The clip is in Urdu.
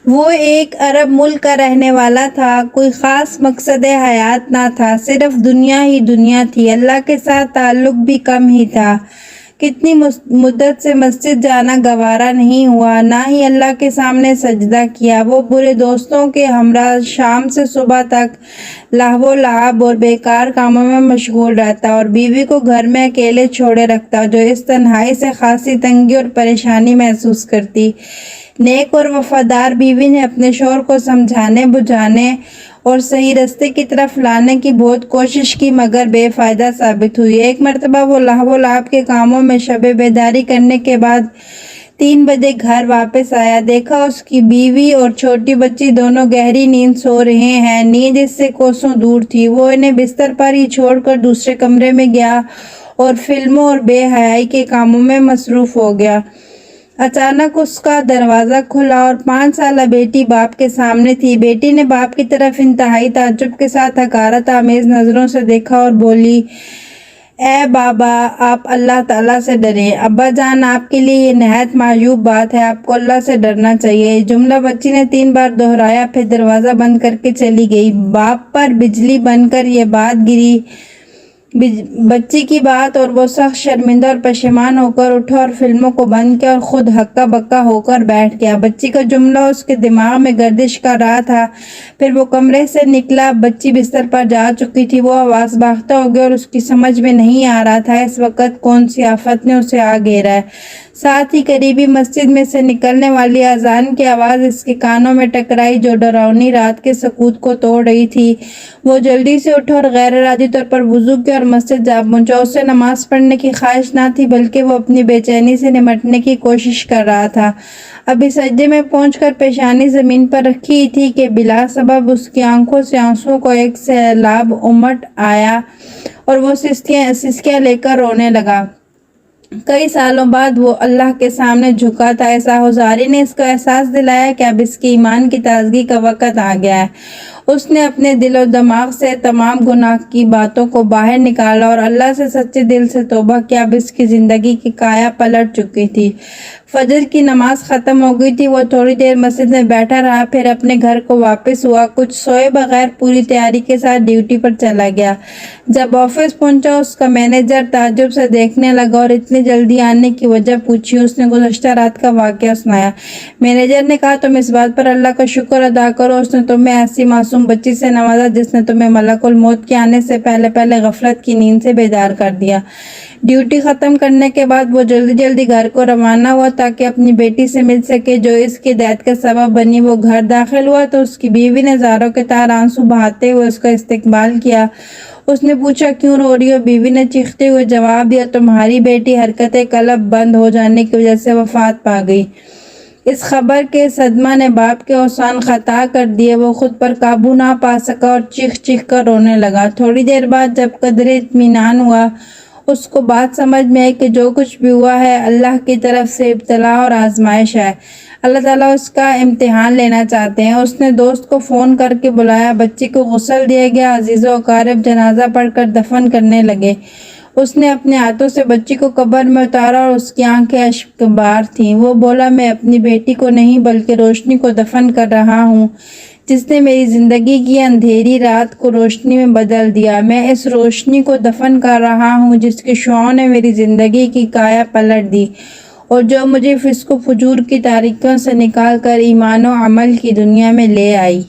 وہ ایک عرب ملک کا رہنے والا تھا، کوئی خاص مقصد حیات نہ تھا، صرف دنیا ہی دنیا تھی، اللہ کے ساتھ تعلق بھی کم ہی تھا۔ کتنی مدت سے مسجد جانا گوارا نہیں ہوا، نہ ہی اللہ کے سامنے سجدہ کیا۔ وہ برے دوستوں کے ہمراہ شام سے صبح تک لہو و لعب اور بیکار کاموں میں مشغول رہتا اور بیوی کو گھر میں اکیلے چھوڑے رکھتا، جو اس تنہائی سے خاصی تنگی اور پریشانی محسوس کرتی۔ نیک اور وفادار بیوی نے اپنے شوہر کو سمجھانے بجھانے اور صحیح راستے کی طرف لانے کی بہت کوشش کی، مگر بے فائدہ ثابت ہوئی۔ ایک مرتبہ وہ لہو و لعب کے کاموں میں شب بیداری کرنے کے بعد 3 بجے گھر واپس آیا۔ دیکھا اس کی بیوی اور چھوٹی بچی دونوں گہری نیند سو رہے ہیں۔ نیند اس سے کوسوں دور تھی۔ وہ انہیں بستر پر ہی چھوڑ کر دوسرے کمرے میں گیا اور فلموں اور بے حیائی کے کاموں میں مصروف ہو گیا۔ اچانک اس کا دروازہ کھلا اور 5 سالہ بیٹی باپ کے سامنے تھی۔ بیٹی نے باپ کی طرف انتہائی تعجب کے ساتھ حقارت آمیز نظروں سے دیکھا اور بولی، اے بابا، آپ اللہ تعالیٰ سے ڈریں۔ ابا جان، آپ کے لیے یہ نہایت معیوب بات ہے، آپ کو اللہ سے ڈرنا چاہیے۔ یہ جملہ بچی نے 3 بار دہرایا، پھر دروازہ بند کر کے چلی گئی۔ باپ پر بجلی بن کر یہ بات گری بچی کی بات، اور وہ سخت شرمندہ اور پشیمان ہو کر اٹھا اور فلموں کو بند کیا اور خود ہکا بکا ہو کر بیٹھ گیا۔ بچی کا جملہ اس کے دماغ میں گردش کر رہا تھا۔ پھر وہ کمرے سے نکلا، بچی بستر پر جا چکی تھی۔ وہ حواس باختہ ہو گیا اور اس کی سمجھ میں نہیں آ رہا تھا اس وقت کون سی آفت نے اسے آ گھیرا ہے۔ ساتھ ہی قریبی مسجد میں سے نکلنے والی اذان کی آواز اس کے کانوں میں ٹکرائی، جو ڈراؤنی رات کے سکوت کو توڑ رہی تھی۔ وہ جلدی سے اٹھا اور غیر ارادی طور پر وضو کیا اور مسجد جا پہنچا۔ اسے نماز پڑھنے کی خواہش نہ تھی، بلکہ وہ اپنی بے چینی سے نمٹنے کی کوشش کر رہا تھا۔ ابھی سجدے میں پہنچ کر پیشانی زمین پر رکھی ہی تھی کہ بلا سبب اس کی آنکھوں سے آنسوؤں کو ایک سیلاب امٹ آیا اور وہ سسکیاں لے کر رونے لگا۔ کئی سالوں بعد وہ اللہ کے سامنے جھکا تھا۔ اس آہوازاری نے اس کو احساس دلایا کہ اب اس کے ایمان کی تازگی کا وقت آ گیا ہے۔ اس نے اپنے دل و دماغ سے تمام گناہ کی باتوں کو باہر نکالا اور اللہ سے سچے دل سے توبہ کیا۔ اب اس کی زندگی کی کایا پلٹ چکی تھی۔ فجر کی نماز ختم ہو گئی تھی۔ وہ تھوڑی دیر مسجد میں بیٹھا رہا، پھر اپنے گھر کو واپس ہوا۔ کچھ سوئے بغیر پوری تیاری کے ساتھ ڈیوٹی پر چلا گیا۔ جب آفس پہنچا، اس کا مینیجر تعجب سے دیکھنے لگا اور اتنی جلدی آنے کی وجہ پوچھی۔ اس نے گزشتہ رات کا واقعہ سنایا۔ مینیجر نے کہا، تم اس بات پر اللہ کا شکر ادا کرو، اس نے تمہیں ایسی معصوم بچی سے نوازا جس نے تمہیں ملک الموت کے آنے سے پہلے غفلت کی نیند سے بیدار کر دیا۔ ڈیوٹی ختم کرنے کے بعد وہ جلدی گھر کو روانہ ہوا تاکہ اپنی بیٹی سے مل سکے جو اس کی ہدایت کا سبب بنی۔ وہ گھر داخل ہوا تو اس کی بیوی نے زاروں کے تار آنسو بہاتے ہوئے اس کا استقبال کیا۔ اس نے پوچھا، کیوں رو رہی ہو؟ بیوی نے چیختے ہوئے جواب دیا، تمہاری بیٹی حرکت قلب بند ہو جانے کی وجہ سے وفات پا گئی۔ اس خبر کے صدمہ نے باپ کے اوزان خطا کر دیے۔ وہ خود پر قابو نہ پا سکا اور چیخ کر رونے لگا۔ تھوڑی دیر بعد جب قدرے اطمینان ہوا، اس کو بات سمجھ میں آئی کہ جو کچھ بھی ہوا ہے اللہ کی طرف سے ابتلا اور آزمائش ہے۔ اللہ تعالیٰ اس کا امتحان لینا چاہتے ہیں۔ اس نے دوست کو فون کر کے بلایا، بچی کو غسل دیا گیا، عزیز و اقارب جنازہ پڑھ کر دفن کرنے لگے۔ اس نے اپنے ہاتھوں سے بچی کو قبر میں اتارا اور اس کی آنکھیں اشک بار تھیں۔ وہ بولا، میں اپنی بیٹی کو نہیں بلکہ روشنی کو دفن کر رہا ہوں جس نے میری زندگی کی اندھیری رات کو روشنی میں بدل دیا۔ میں اس روشنی کو دفن کر رہا ہوں جس کے شعاعوں نے میری زندگی کی کایا پلٹ دی اور جو مجھے فسق و فجور کی تاریکیوں سے نکال کر ایمان و عمل کی دنیا میں لے آئی۔